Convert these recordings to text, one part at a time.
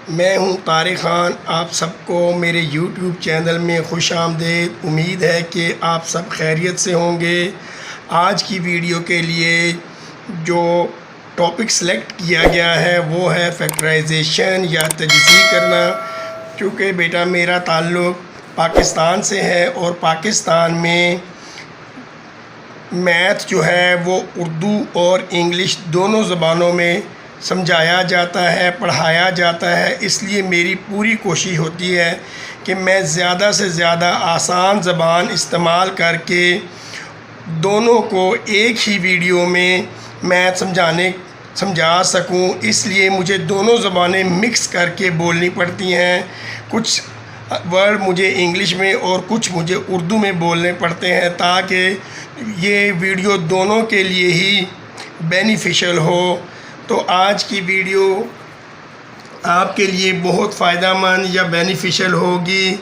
मैं हूं तारिक ख़ान। आप सबको मेरे YouTube चैनल में खुश आमदीद। उम्मीद है कि आप सब खैरियत से होंगे। आज की वीडियो के लिए जो टॉपिक सेलेक्ट किया गया है वो है फैक्टराइजेशन या तजज़ी करना। चूँकि बेटा मेरा ताल्लुक़ पाकिस्तान से है और पाकिस्तान में मैथ जो है वो उर्दू और इंग्लिश दोनों ज़बानों में समझाया जाता है, पढ़ाया जाता है। इसलिए मेरी पूरी कोशिश होती है कि मैं ज़्यादा से ज़्यादा आसान ज़बान इस्तेमाल करके दोनों को एक ही वीडियो में मैं समझा सकूं। इसलिए मुझे दोनों ज़बानें मिक्स करके बोलनी पड़ती हैं। कुछ वर्ड मुझे इंग्लिश में और कुछ मुझे उर्दू में बोलने पड़ते हैं ताकि ये वीडियो दोनों के लिए ही बेनिफिशियल हो। तो आज की वीडियो आपके लिए बहुत फ़ायदेमंद या बेनिफिशियल होगी।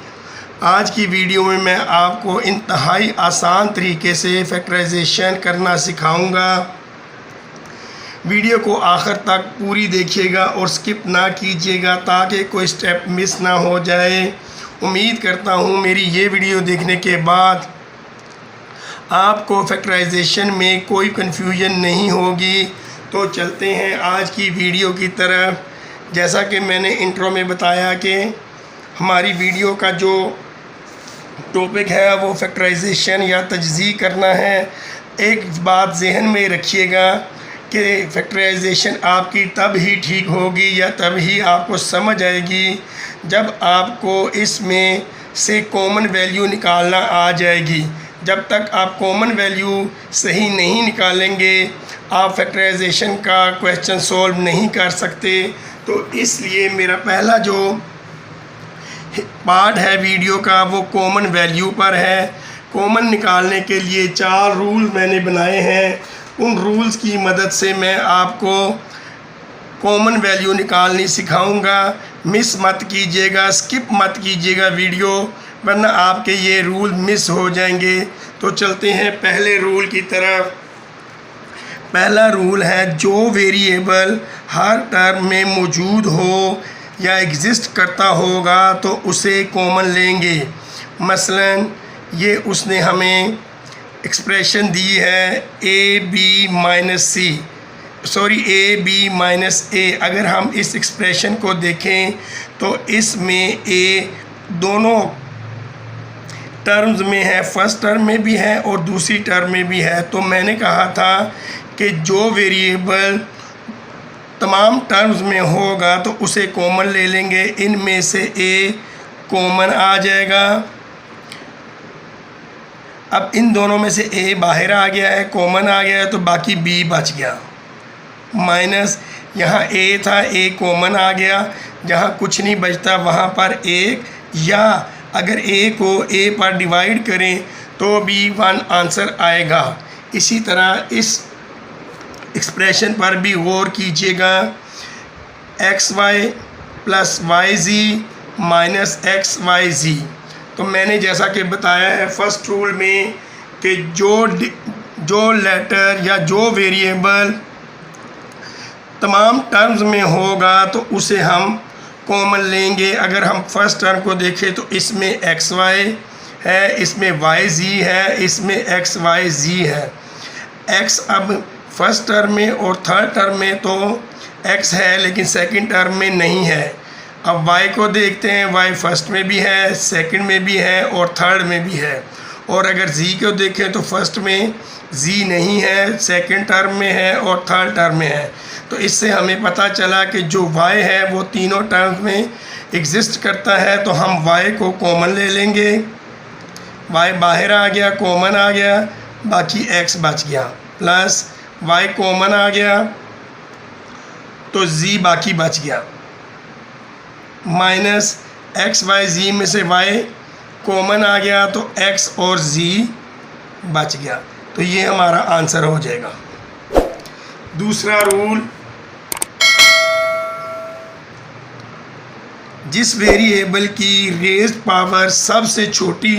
आज की वीडियो में मैं आपको इंतहाई आसान तरीके से फैक्टराइजेशन करना सिखाऊंगा। वीडियो को आखिर तक पूरी देखिएगा और स्किप ना कीजिएगा ताकि कोई स्टेप मिस ना हो जाए। उम्मीद करता हूँ मेरी ये वीडियो देखने के बाद आपको फैक्टराइजेशन में कोई कन्फ्यूजन नहीं होगी। तो चलते हैं आज की वीडियो की तरफ। जैसा कि मैंने इंट्रो में बताया कि हमारी वीडियो का जो टॉपिक है वो फैक्टराइजेशन या तजज़ी करना है। एक बात जहन में रखिएगा कि फैक्टराइजेशन आपकी तब ही ठीक होगी या तब ही आपको समझ आएगी जब आपको इसमें से कॉमन वैल्यू निकालना आ जाएगी। जब तक आप कॉमन वैल्यू सही नहीं निकालेंगे आप फैक्टराइजेशन का क्वेश्चन सॉल्व नहीं कर सकते। तो इसलिए मेरा पहला जो पार्ट है वीडियो का वो कॉमन वैल्यू पर है। कॉमन निकालने के लिए 4 रूल मैंने बनाए हैं। उन रूल्स की मदद से मैं आपको कॉमन वैल्यू निकालनी सिखाऊंगा। मिस मत कीजिएगा, स्किप मत कीजिएगा वीडियो, वरना आपके ये रूल मिस हो जाएंगे। तो चलते हैं पहले रूल की तरफ। पहला रूल है जो वेरिएबल हर टर्म में मौजूद हो या एग्ज़िस्ट करता होगा तो उसे कॉमन लेंगे। मसलन ये उसने हमें एक्सप्रेशन दी है ए बी माइनस ए। अगर हम इस एक्सप्रेशन को देखें तो इसमें ए दोनों टर्म्स में है, फर्स्ट टर्म में भी है और दूसरी टर्म में भी है। तो मैंने कहा था कि जो वेरिएबल तमाम टर्म्स में होगा तो उसे कॉमन ले लेंगे। इनमें से ए कॉमन आ जाएगा। अब इन दोनों में से ए बाहर आ गया है, कॉमन आ गया है, तो बाकी बी बच गया। माइनस यहाँ ए था, ए कॉमन आ गया, जहाँ कुछ नहीं बचता वहाँ पर एक, या अगर ए को ए पर डिवाइड करें तो भी 1 आंसर आएगा। इसी तरह इस एक्सप्रेशन पर भी गौर कीजिएगा। xy plus yz minus xyz। तो मैंने जैसा कि बताया है फर्स्ट रूल में कि जो लेटर या जो वेरिएबल तमाम टर्म्स में होगा तो उसे हम कॉमन लेंगे। अगर हम फर्स्ट टर्म को देखें तो इसमें xy है, इसमें yz है, इसमें xyz है। x अब फर्स्ट टर्म में और थर्ड टर्म में तो x है लेकिन सेकंड टर्म में नहीं है। अब y को देखते हैं, y फर्स्ट में भी है, सेकंड में भी है और थर्ड में भी है। और अगर z को देखें तो फर्स्ट में z नहीं है, सेकंड टर्म में है और थर्ड टर्म में है। तो इससे हमें पता चला कि जो y है वो तीनों टर्म्स में एग्जिस्ट करता है। तो हम y को कॉमन ले लेंगे। y बाहर आ गया, कॉमन आ गया, बाकी x बच गया, प्लस y कॉमन आ गया तो z बाकी बच गया, माइनस xyz में से y कॉमन आ गया तो x और z बच गया। तो ये हमारा आंसर हो जाएगा। दूसरा रूल, जिस वेरिएबल की रेज़्ड पावर सबसे छोटी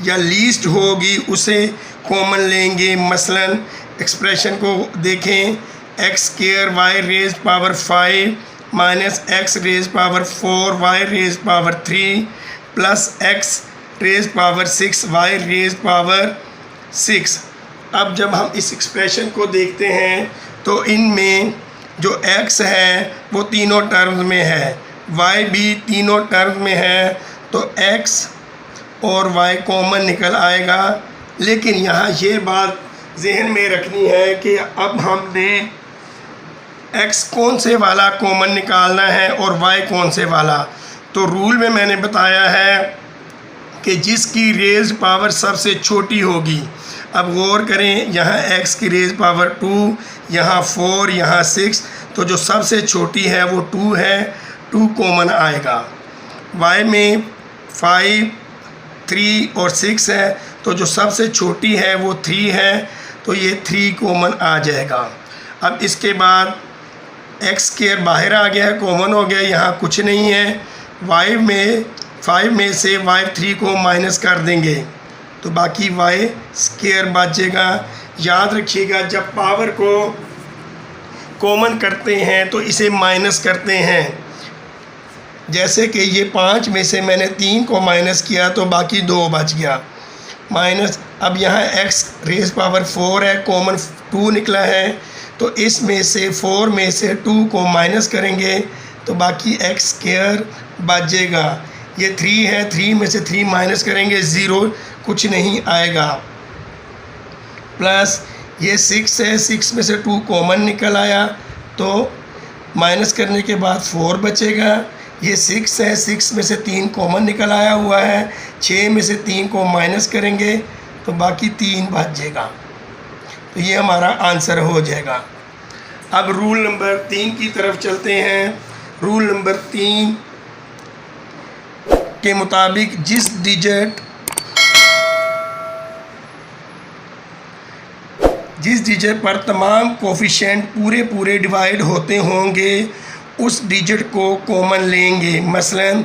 या लीस्ट होगी उसे कॉमन लेंगे। मसलन एक्सप्रेशन को देखें x² y raised power 5 minus x raise power 4 y raise power 3 plus x raise power 6 y raise power 6। अब जब हम इस एक्सप्रेशन को देखते हैं तो इनमें जो x है वो तीनों टर्म्स में है, y भी तीनों टर्म्स में है, तो x और y कॉमन निकल आएगा। लेकिन यहाँ ये बात जहन में रखनी है कि अब हमने x कौन से वाला कॉमन निकालना है और y कौन से वाला। तो रूल में मैंने बताया है कि जिसकी रेज पावर सबसे छोटी होगी। अब गौर करें, यहाँ x की रेज पावर 2, यहाँ 4, यहाँ 6, तो जो सबसे छोटी है वो 2 है, 2 कॉमन आएगा। y में 5, 3 और 6 है, तो जो सबसे छोटी है वो 3 है, तो ये 3 कॉमन आ जाएगा। अब इसके बाद एक्स स्क्वायर बाहर आ गया है, कॉमन हो गया, यहाँ कुछ नहीं है। 5 में से y3 को माइनस कर देंगे तो बाकी y स्क्वायर बचेगा। याद रखिएगा, जब पावर को कॉमन करते हैं तो इसे माइनस करते हैं। जैसे कि ये 5 में से मैंने 3 को माइनस किया तो बाकी 2 बच गया माइनस। अब यहाँ x रेज पावर 4 है, कॉमन 2 निकला है, तो इसमें से 4 में से 2 को माइनस करेंगे तो बाकी x स्क्वायर बचेगा। ये 3 है, 3 में से 3 माइनस करेंगे 0, कुछ नहीं आएगा। प्लस ये 6 है, 6 में से 2 कॉमन निकल आया तो माइनस करने के बाद 4 बचेगा। ये 6 है, 6 में से 3 कॉमन निकल आया हुआ है, 6 में से 3 को माइनस करेंगे तो बाकी 3 बचेगा। तो ये हमारा आंसर हो जाएगा। अब रूल नंबर 3 की तरफ चलते हैं। रूल नंबर 3 के मुताबिक जिस डिजिट पर तमाम कोफिशिएंट पूरे डिवाइड होते होंगे उस डिजिट को कॉमन लेंगे। मसलन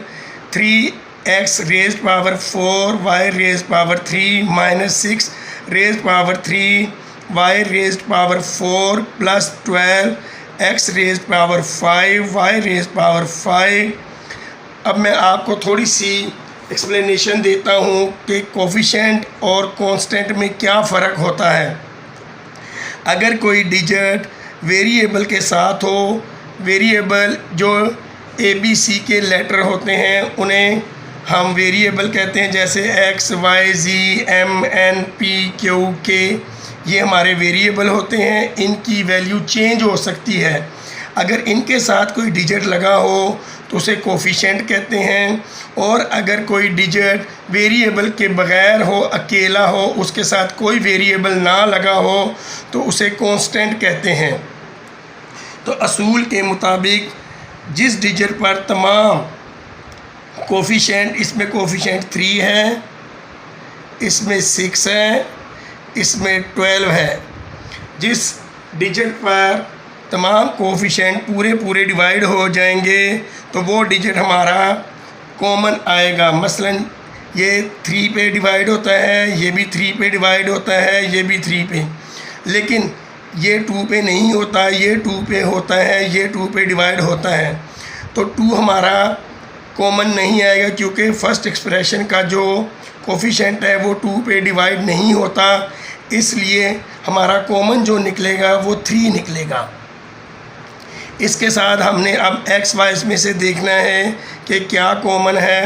3x raise power 4 y raise power 3 minus 6 raise power 3 y raise power 4 plus 12 x raise power 5 y raise power 5। अब मैं आपको थोड़ी सी एक्सप्लेनेशन देता हूँ कि कोफिशिएंट और कांस्टेंट में क्या फ़र्क होता है। अगर कोई डिजिट वेरिएबल के साथ हो, वेरिएबल जो ABC के लेटर होते हैं उन्हें हम वेरिएबल कहते हैं, जैसे x, y, z, m, n, p, q, k, ये हमारे वेरिएबल होते हैं। इनकी वैल्यू चेंज हो सकती है। अगर इनके साथ कोई डिजिट लगा हो तो उसे कोफिशिएंट कहते हैं, और अगर कोई डिजिट वेरिएबल के बग़ैर हो, अकेला हो, उसके साथ कोई वेरिएबल ना लगा हो तो उसे कांस्टेंट कहते हैं। तो असूल के मुताबिक जिस डिजिट पर तमाम कोफिशिएंट, इसमें कोफिशिएंट 3 है, इसमें 6 है, इसमें 12 है, जिस डिजिट पर तमाम कोफिशिएंट पूरे डिवाइड हो जाएंगे तो वो डिजिट हमारा कॉमन आएगा। मसलन ये 3 पे डिवाइड होता है, ये भी 3 पे डिवाइड होता है, ये भी 3 पे, लेकिन ये 2 पे नहीं होता, ये 2 पे होता है, ये 2 पे डिवाइड होता है। तो 2 हमारा कॉमन नहीं आएगा क्योंकि फर्स्ट एक्सप्रेशन का जो कोफिशिएंट है वो 2 पे डिवाइड नहीं होता, इसलिए हमारा कॉमन जो निकलेगा वो 3 निकलेगा। इसके साथ हमने अब x y में से देखना है कि क्या कॉमन है।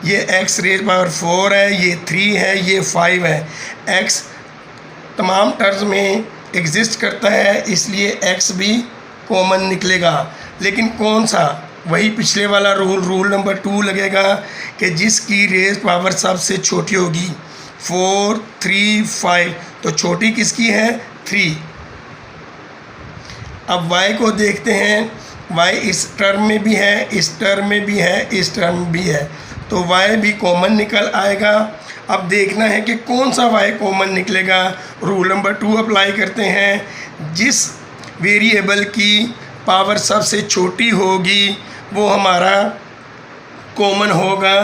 ये x रेज पावर 4 है, ये 3 है, ये 5 है। x तमाम टर्म्स में एग्जिस्ट करता है, इसलिए x भी कॉमन निकलेगा। लेकिन कौन सा? वही पिछले वाला रूल नंबर 2 लगेगा कि जिसकी रेज पावर सबसे छोटी होगी, 4, 3, 5, तो छोटी किसकी है? 3। अब y को देखते हैं, y इस टर्म में भी है, इस टर्म में भी है, इस टर्म में भी है, तो y भी कॉमन निकल आएगा। अब देखना है कि कौन सा y कॉमन निकलेगा। रूल नंबर 2 अप्लाई करते हैं। जिस वेरिएबल की पावर सबसे छोटी होगी वो हमारा कॉमन होगा।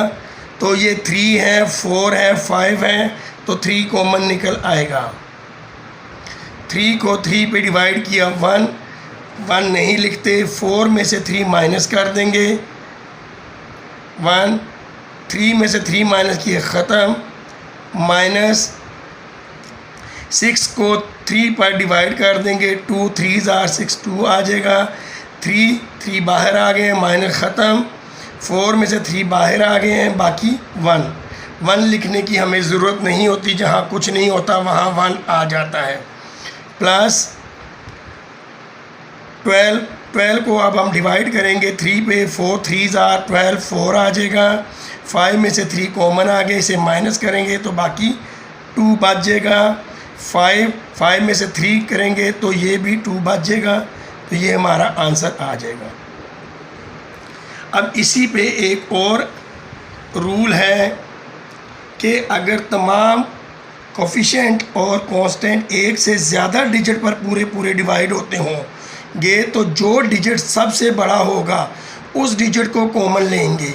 तो ये 3 है, 4 है, 5 है, तो 3 कॉमन निकल आएगा। 3 को 3 पे डिवाइड किया 1, 1 नहीं लिखते, 4 में से 3 माइनस कर देंगे, 1, 3 में से 3 माइनस किए ख़त्म, माइनस 6 को 3 पर डिवाइड कर देंगे, 2 3 आर 6, 2 आ जाएगा, 3 बाहर आ गए हैं, माइनस ख़त्म, 4 में से 3 बाहर आ गए हैं, बाकी 1 लिखने की हमें ज़रूरत नहीं होती, जहाँ कुछ नहीं होता वहाँ 1 आ जाता है। प्लस 12 को अब हम डिवाइड करेंगे 3 पे, 4 3 आर 12, 4 आ जाएगा, 5 में से 3 कॉमन आ गए, इसे माइनस करेंगे तो बाकी 2 बच जाएगा, 5 में से 3 करेंगे तो ये भी 2 बच जाएगा, तो ये हमारा आंसर आ जाएगा। अब इसी पे एक और रूल है कि अगर तमाम कोफिशिएंट और कांस्टेंट एक से ज़्यादा डिजिट पर पूरे डिवाइड होते होंगे तो जो डिजिट सबसे बड़ा होगा उस डिजिट को कॉमन लेंगे।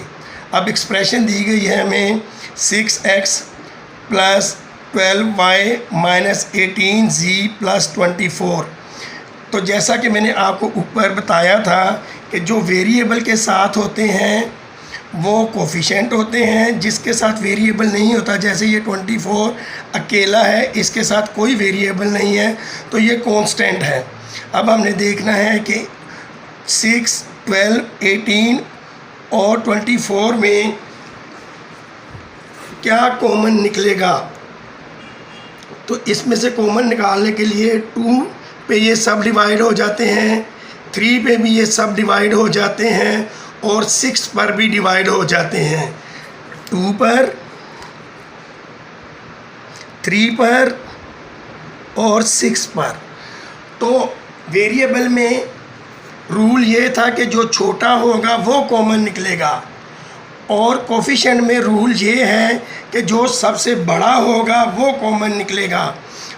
अब एक्सप्रेशन दी गई है हमें 6x plus 12y minus 18z plus 24। तो जैसा कि मैंने आपको ऊपर बताया था कि जो वेरिएबल के साथ होते हैं वो कोफिशिएंट होते हैं, जिसके साथ वेरिएबल नहीं होता, जैसे ये 24 अकेला है, इसके साथ कोई वेरिएबल नहीं है, तो ये कांस्टेंट है। अब हमने देखना है कि 6, 12, 18 और 24 में क्या कॉमन निकलेगा। तो इसमें से कॉमन निकालने के लिए 2 पे ये सब डिवाइड हो जाते हैं, 3 पे भी ये सब डिवाइड हो जाते हैं और 6 पर भी डिवाइड हो जाते हैं, 2 पर, 3 पर और 6 पर। तो वेरिएबल में रूल ये था कि जो छोटा होगा वो कॉमन निकलेगा, और कोफिशिएंट में रूल ये है कि जो सबसे बड़ा होगा वो कॉमन निकलेगा।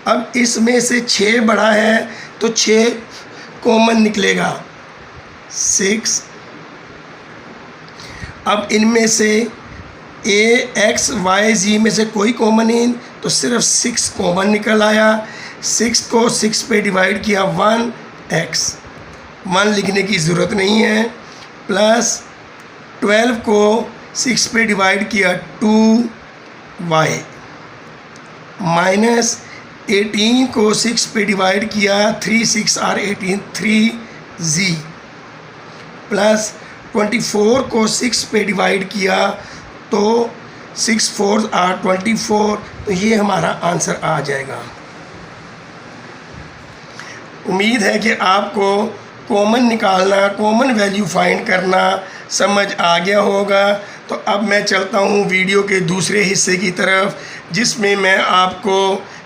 अब इसमें से 6 बड़ा है तो 6 कॉमन निकलेगा, 6। अब इनमें से x y z में से कोई कॉमन नहीं, तो सिर्फ 6 कॉमन निकल आया। 6 को 6 पे डिवाइड किया 1x, 1 लिखने की ज़रूरत नहीं है। प्लस 12 को 6 पे डिवाइड किया 2y, माइनस 18 को 6 पे डिवाइड किया 3 6 आर 18, 3z, प्लस 24 को 6 पे डिवाइड किया तो 6 4 आर 24, तो ये हमारा आंसर आ जाएगा। उम्मीद है कि आपको कॉमन निकालना, कॉमन वैल्यू फाइंड करना समझ आ गया होगा। तो अब मैं चलता हूँ वीडियो के दूसरे हिस्से की तरफ, जिसमें मैं आपको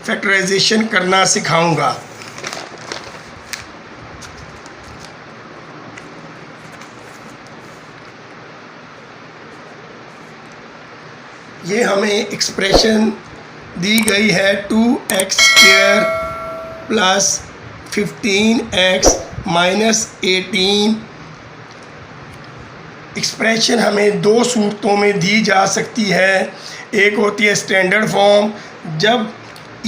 फैक्टराइजेशन करना सिखाऊंगा। ये हमें एक्सप्रेशन दी गई है 2x² plus 15x minus 18। Expression हमें 2 सूरतों में दी जा सकती है। एक होती है स्टैंडर्ड फॉर्म, जब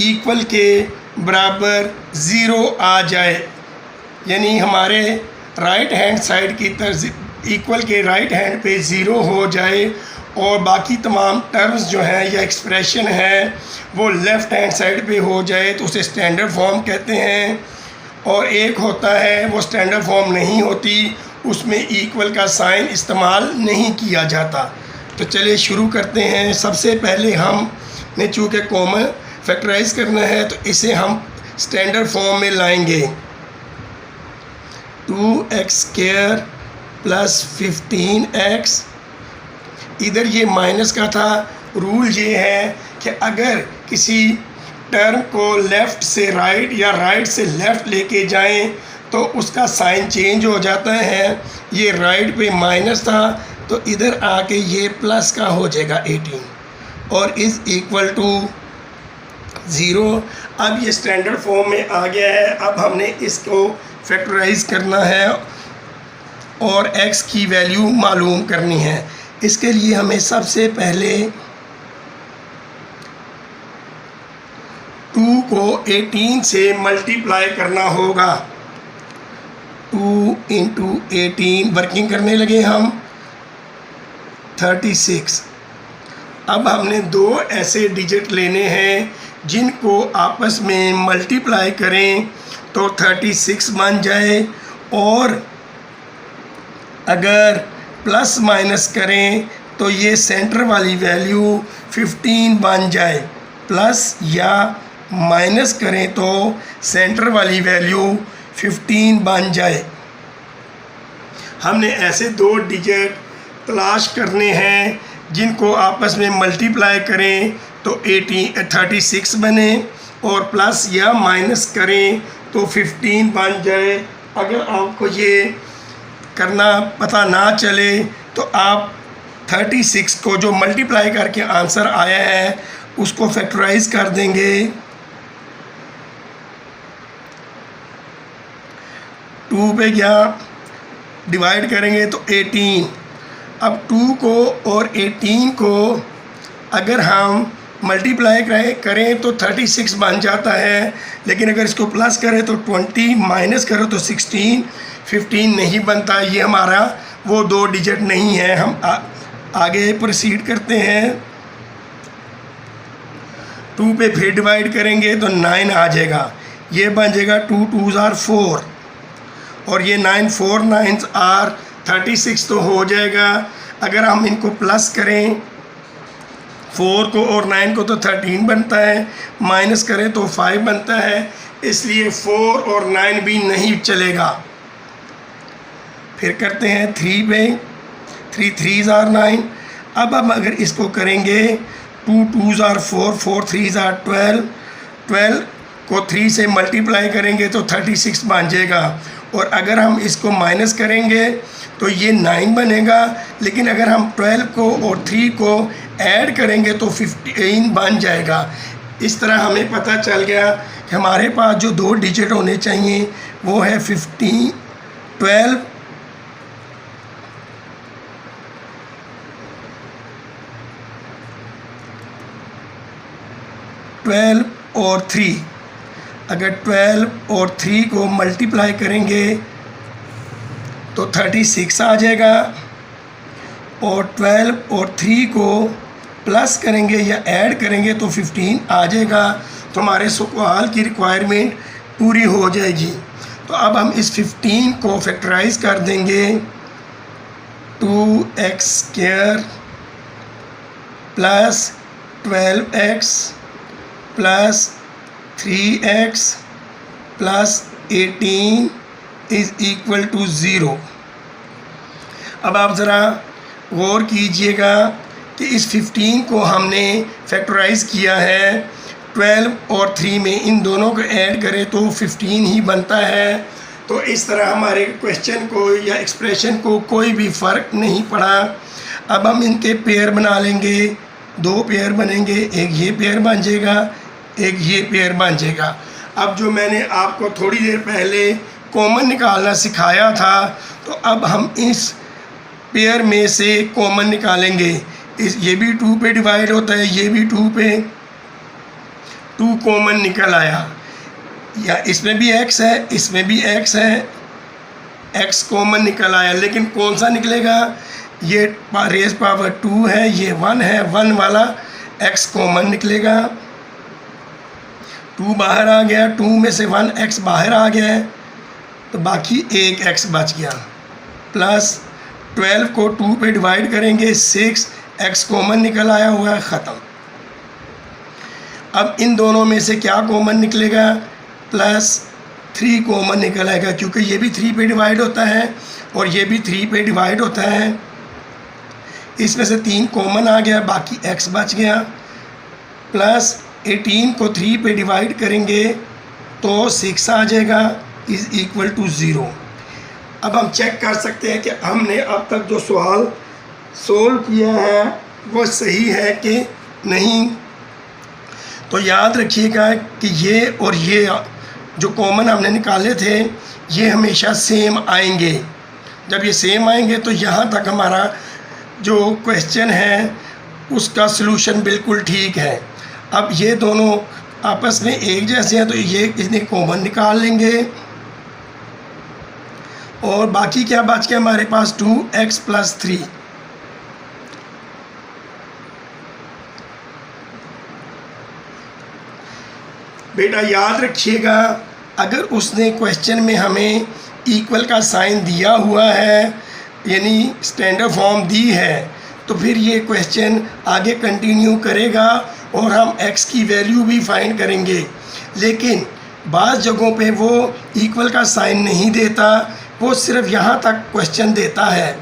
इक्वल के बराबर 0 आ जाए, यानी हमारे राइट हैंड साइड की तरफ इक्वल के राइट हैंड पे 0 हो जाए और बाकी तमाम टर्म्स जो हैं या एक्सप्रेशन है वो लेफ़्ट हैंड साइड पे हो जाए, तो उसे स्टैंडर्ड फॉर्म कहते हैं। और एक होता है वो स्टैंडर्ड फॉर्म नहीं होती, उसमें इक्वल का साइन इस्तेमाल नहीं किया जाता। तो चलिए शुरू करते हैं। सबसे पहले हमने चूँकि कॉमन फैक्टराइज करना है तो इसे हम स्टैंडर्ड फॉर्म में लाएंगे। 2x² प्लस 15x, इधर ये माइनस का था। रूल ये है कि अगर किसी टर्म को लेफ़्ट से राइट या राइट से लेफ़्ट लेके जाएं तो उसका साइन चेंज हो जाता है। ये राइट पे माइनस था तो इधर आके ये प्लस का हो जाएगा 18 और इज़ इक्वल टू 0। अब ये स्टैंडर्ड फॉर्म में आ गया है। अब हमने इसको फैक्टराइज करना है और x की वैल्यू मालूम करनी है। इसके लिए हमें सबसे पहले 2 को 18 से मल्टीप्लाई करना होगा। 2 इंटू 18 वर्किंग करने लगे हम 36। अब हमने दो ऐसे डिजिट लेने हैं जिनको आपस में मल्टीप्लाई करें तो 36 बन जाए, और अगर प्लस माइनस करें तो ये सेंटर वाली वैल्यू 15 बन जाए। प्लस या माइनस करें तो सेंटर वाली वैल्यू 15 बन जाए। हमने ऐसे दो डिजिट तलाश करने हैं जिनको आपस में मल्टीप्लाई करें तो 36 बने, और प्लस या माइनस करें तो 15 बन जाए। अगर आपको ये करना पता ना चले तो आप 36 को जो मल्टीप्लाई करके आंसर आया है उसको फैक्टराइज कर देंगे। 2 पे गया, डिवाइड करेंगे तो 18। अब 2 को और 18 को अगर हम मल्टीप्लाई करें तो 36 बन जाता है, लेकिन अगर इसको प्लस करें तो 20, माइनस करो तो 16, 15 नहीं बनता। ये हमारा वो दो डिजिट नहीं है। हम आगे प्रोसीड करते हैं। 2 पे फिर डिवाइड करेंगे तो 9 आ जाएगा। ये बन जाएगा 2 2s are 4, और ये 9 4 9s are 36 तो हो जाएगा। अगर हम इनको प्लस करें 4 को और 9 को तो 13 बनता है, माइनस करें तो 5 बनता है, इसलिए 4 और 9 भी नहीं चलेगा। फिर करते हैं 3 पे, 3 3s are 9। अब हम अगर इसको करेंगे 2 2s are 4, 4 3s are 12, 12 को 3 से मल्टीप्लाई करेंगे तो 36 बन जाएगा, और अगर हम इसको माइनस करेंगे तो ये 9 बनेगा, लेकिन अगर हम 12 को और 3 को ऐड करेंगे तो 15 बन जाएगा। इस तरह हमें पता चल गया कि हमारे पास जो दो डिजिट होने चाहिए वो है 15, 12 और 3। अगर 12 और 3 को मल्टीप्लाई करेंगे तो 36 आ जाएगा, और 12 और 3 को प्लस करेंगे या ऐड करेंगे तो 15 आ जाएगा। तो हमारे सवाल की रिक्वायरमेंट पूरी हो जाएगी। तो अब हम इस 15 को फैक्टराइज कर देंगे। 2x² plus 12x plus 3x plus 18 is equal to 0। अब आप ज़रा गौर कीजिएगा कि इस 15 को हमने फैक्टराइज किया है 12 और 3 में, इन दोनों को ऐड करें तो 15 ही बनता है। तो इस तरह हमारे क्वेश्चन को या एक्सप्रेशन को कोई भी फ़र्क नहीं पड़ा। अब हम इनके पेयर बना लेंगे, दो पेयर बनेंगे, एक ये पेयर बन जाएगा, एक ये पेयर बन जाएगा। अब जो मैंने आपको थोड़ी देर पहले कॉमन निकालना सिखाया था, तो अब हम इस पेयर में से कॉमन निकालेंगे। ये भी 2 पे डिवाइड होता है, ये भी 2 पे, 2 कॉमन निकल आया। या इसमें भी x है, इसमें भी x है, x कॉमन निकल आया, लेकिन कौन सा निकलेगा? ये रेज पावर 2 है, ये 1 है, 1 वाला x कॉमन निकलेगा। 2 बाहर आ गया, 2 में से 1x बाहर आ गया है, तो बाकी एक x बच गया। प्लस 12 को 2 पे डिवाइड करेंगे, 6x कॉमन निकल आया हुआ है, ख़त्म। अब इन दोनों में से क्या कॉमन निकलेगा? प्लस 3 कॉमन निकल आएगा, क्योंकि ये भी 3 पे डिवाइड होता है और ये भी 3 पे डिवाइड होता है। इसमें से 3 कॉमन आ गया, बाकी x बच गया। प्लस 18 को 3 पे डिवाइड करेंगे तो 6 आ जाएगा, इज़ इक्वल टू 0। अब हम चेक कर सकते हैं कि हमने अब तक जो सवाल सोल्व किया है वो सही है कि नहीं। तो याद रखिएगा कि ये और ये जो कॉमन हमने निकाले थे ये हमेशा सेम आएंगे। जब ये सेम आएंगे तो यहाँ तक हमारा जो क्वेश्चन है उसका सलूशन बिल्कुल ठीक है। अब ये दोनों आपस में एक जैसे हैं तो ये इसने कॉमन निकाल लेंगे, और बाकी क्या बच गया हमारे पास 2x + 3। बेटा याद रखिएगा, अगर उसने क्वेश्चन में हमें इक्वल का साइन दिया हुआ है यानी स्टैंडर्ड फॉर्म दी है, तो फिर ये क्वेश्चन आगे कंटिन्यू करेगा और हम x की वैल्यू भी फाइंड करेंगे। लेकिन बाज़ जगहों पे वो इक्वल का साइन नहीं देता, वो सिर्फ यहाँ तक क्वेश्चन देता है,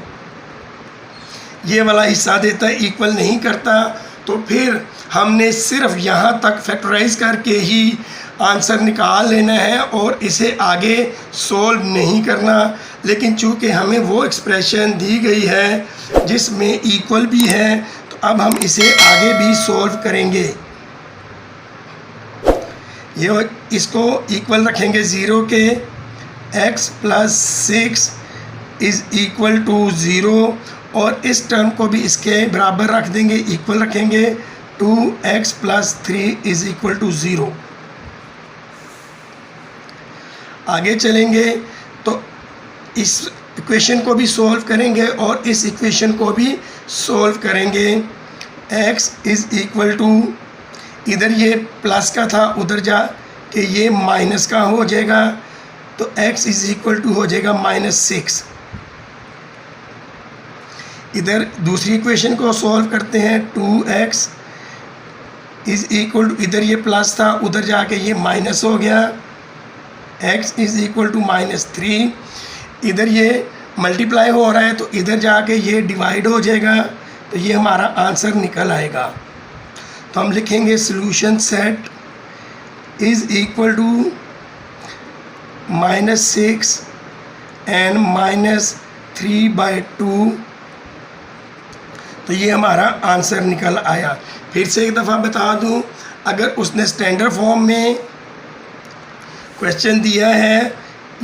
ये वाला हिस्सा देता है, इक्वल नहीं करता। तो फिर हमने सिर्फ यहाँ तक फैक्टराइज करके ही आंसर निकाल लेना है और इसे आगे सोल्व नहीं करना। लेकिन चूँकि हमें वो एक्सप्रेशन दी गई है जिसमें इक्वल भी है, तो अब हम इसे आगे भी सोल्व करेंगे। ये इसको इक्वल रखेंगे 0 के, x + 6 = 0 और इस टर्म को भी इसके बराबर रख देंगे, इक्वल रखेंगे। 2x + 3 = 0। आगे चलेंगे तो इस इक्वेशन को भी सॉल्व करेंगे और इस इक्वेशन को भी सॉल्व करेंगे। x = इधर ये प्लस का था, उधर जा के ये माइनस का हो जाएगा, तो x = हो जाएगा -6। इधर दूसरी इक्वेशन को सॉल्व करते हैं। 2x = इधर ये प्लस था, उधर जाके ये माइनस हो गया। x = -3। इधर ये मल्टीप्लाई हो रहा है तो इधर जाके ये डिवाइड हो जाएगा, तो ये हमारा आंसर निकल आएगा। तो हम लिखेंगे सॉल्यूशन सेट = -6 एंड -3/2। तो ये हमारा आंसर निकल आया। फिर से एक दफ़ा बता दूं, अगर उसने स्टैंडर्ड फॉर्म में क्वेश्चन दिया है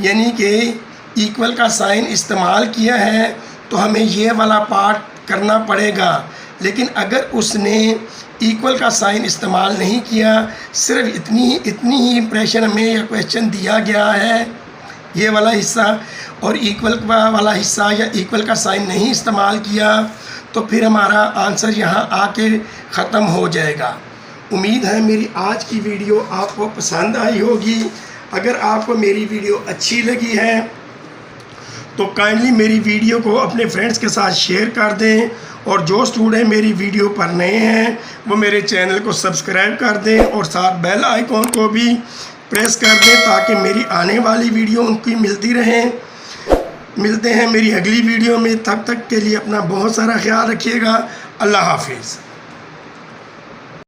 यानी कि इक्वल का साइन इस्तेमाल किया है, तो हमें ये वाला पार्ट करना पड़ेगा। लेकिन अगर उसने इक्वल का साइन इस्तेमाल नहीं किया, सिर्फ इतनी ही इंप्रेशन हमें यह क्वेश्चन दिया गया है, ये वाला हिस्सा, और इक्वल वाला हिस्सा या इक्वल का साइन नहीं इस्तेमाल किया, तो फिर हमारा आंसर यहाँ आके ख़त्म हो जाएगा। उम्मीद है मेरी आज की वीडियो आपको पसंद आई होगी। अगर आपको मेरी वीडियो अच्छी लगी है तो काइंडली मेरी वीडियो को अपने फ्रेंड्स के साथ शेयर कर दें, और जो स्टूडेंट मेरी वीडियो पर नए हैं वो मेरे चैनल को सब्सक्राइब कर दें और साथ बेल आइकॉन को भी प्रेस कर दें ताकि मेरी आने वाली वीडियो उनकी मिलती रहें। मिलते हैं मेरी अगली वीडियो में, तब तक के लिए अपना बहुत सारा ख्याल रखिएगा। अल्लाह हाफिज़।